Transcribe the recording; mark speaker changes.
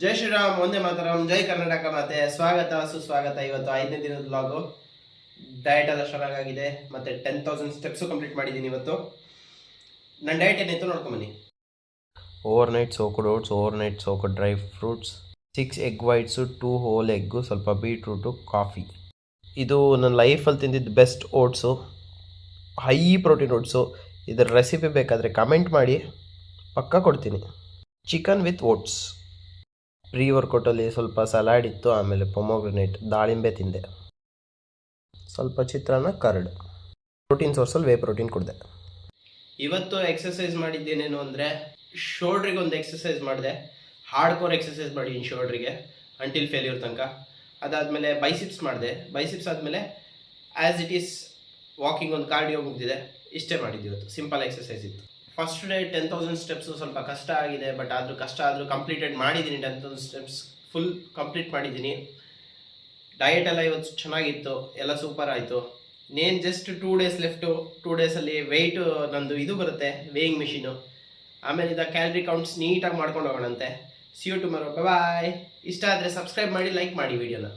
Speaker 1: ಜೈ ಶ್ರೀರಾಮ್, ಒಂದೇ ಮಾತರಂ, ಜೈ ಕರ್ನಾಟಕ ಮಾತೆ. ಸ್ವಾಗತ ಸುಸ್ವಾಗತ. ಇವತ್ತು 5ನೇ ದಿನದ ಬ್ಲಾಗು. ಡಯಟ್ ಎಲ್ಲ ಚೆನ್ನಾಗಾಗಿದೆ, ಮತ್ತೆ 10,000 ಸ್ಟೆಪ್ಸು ಕಂಪ್ಲೀಟ್ ಮಾಡಿದ್ದೀನಿ ಇವತ್ತು. ನನ್ನ ಡಯಟ್ ಏನಾಯ್ತು ನೋಡ್ಕೊಂಬನ್ನಿ.
Speaker 2: Overnight soaked oats, overnight soaked dry fruits, 6 egg whites, 2 whole egg, ಸ್ವಲ್ಪ ಬೀಟ್ರೂಟು, ಕಾಫಿ. ಇದು ನನ್ನ ಲೈಫಲ್ಲಿ ತಿಂದಿದ್ದು best oats, high protein oats. ಇದರ ರೆಸಿಪಿ ಬೇಕಾದರೆ ಕಮೆಂಟ್ ಮಾಡಿ, ಪಕ್ಕ ಕೊಡ್ತೀನಿ. Chicken with oats. ಪ್ರೀ ವರ್ಕೌಟಲ್ಲಿ ಸ್ವಲ್ಪ ಸಲಾಡ್ ಇತ್ತು, ಆಮೇಲೆ ಪೊಮೊಗ್ರನೇಟ್ ದಾಳಿಂಬೆ ತಿಂದೆ, ಸ್ವಲ್ಪ ಚಿತ್ರಾನ್ನ, ಕರ್ಡ್. ಪ್ರೋಟೀನ್ ಸೋರ್ಸಲ್ಲಿ ವೇ ಪ್ರೋಟೀನ್ ಕುಡಿದೆ.
Speaker 1: ಇವತ್ತು ಎಕ್ಸಸೈಸ್ ಮಾಡಿದ್ದೇನೇನು ಅಂದರೆ, ಶೋಲ್ಡ್ರಿಗೆ ಒಂದು ಎಕ್ಸಸೈಸ್ ಮಾಡಿದೆ. ಹಾರ್ಡ್ ಕೋರ್ ಎಕ್ಸಸೈಸ್ ಮಾಡಿದ್ದೀನಿ ಶೋಲ್ಡ್ರಿಗೆ ಅಂಟಿಲ್ ಫೇಲ್ಯೂರ್ ತನಕ. ಅದಾದಮೇಲೆ ಬೈಸಿಪ್ಸ್ ಮಾಡಿದೆ. ಬೈಸಿಪ್ಸ್ ಆದಮೇಲೆ ಆ್ಯಸ್ ಇಟ್ ಈಸ್ ವಾಕಿಂಗ್, ಒಂದು ಕಾರ್ಡಿಯೋ ಮುಗಿದಿದೆ. ಇಷ್ಟೇ ಮಾಡಿದ್ದು ಇವತ್ತು. ಸಿಂಪಲ್ ಎಕ್ಸಸೈಸ್ ಇತ್ತು. ಫಸ್ಟ್ ಡೇ 10,000 ಸ್ಟೆಪ್ಸು ಸ್ವಲ್ಪ ಕಷ್ಟ ಆಗಿದೆ, ಬಟ್ ಆದರೂ ಕಷ್ಟ ಆದರೂ ಕಂಪ್ಲೀಟೆಡ್ ಮಾಡಿದ್ದೀನಿ. 10,000 ಸ್ಟೆಪ್ಸ್ ಫುಲ್ ಕಂಪ್ಲೀಟ್ ಮಾಡಿದ್ದೀನಿ. ಡಯಟ್ ಎಲ್ಲ ಇವತ್ತು ಚೆನ್ನಾಗಿತ್ತು, ಎಲ್ಲ ಸೂಪರ್ ಆಯಿತು. ಇನ್ನೇನು ಜಸ್ಟ್ 2 ಡೇಸ್ ಲೆಫ್ಟು. 2 ಡೇಸಲ್ಲಿ ವೆಯ್ಟು ನಂದು ಇದು ಬರುತ್ತೆ, ವೇಯಿಂಗ್ ಮಿಷಿನು. ಆಮೇಲೆ ಇದು ಕ್ಯಾಲರಿ ಕೌಂಟ್ಸ್ ನೀಟಾಗಿ ಮಾಡ್ಕೊಂಡು ಹೋಗೋಣಂತೆ. ಸಿ ಯು ಟುಮಾರೋ, ಬಾಯ್. ಇಷ್ಟ ಆದರೆ ಸಬ್ಸ್ಕ್ರೈಬ್ ಮಾಡಿ, ಲೈಕ್ ಮಾಡಿ ವಿಡಿಯೋನ.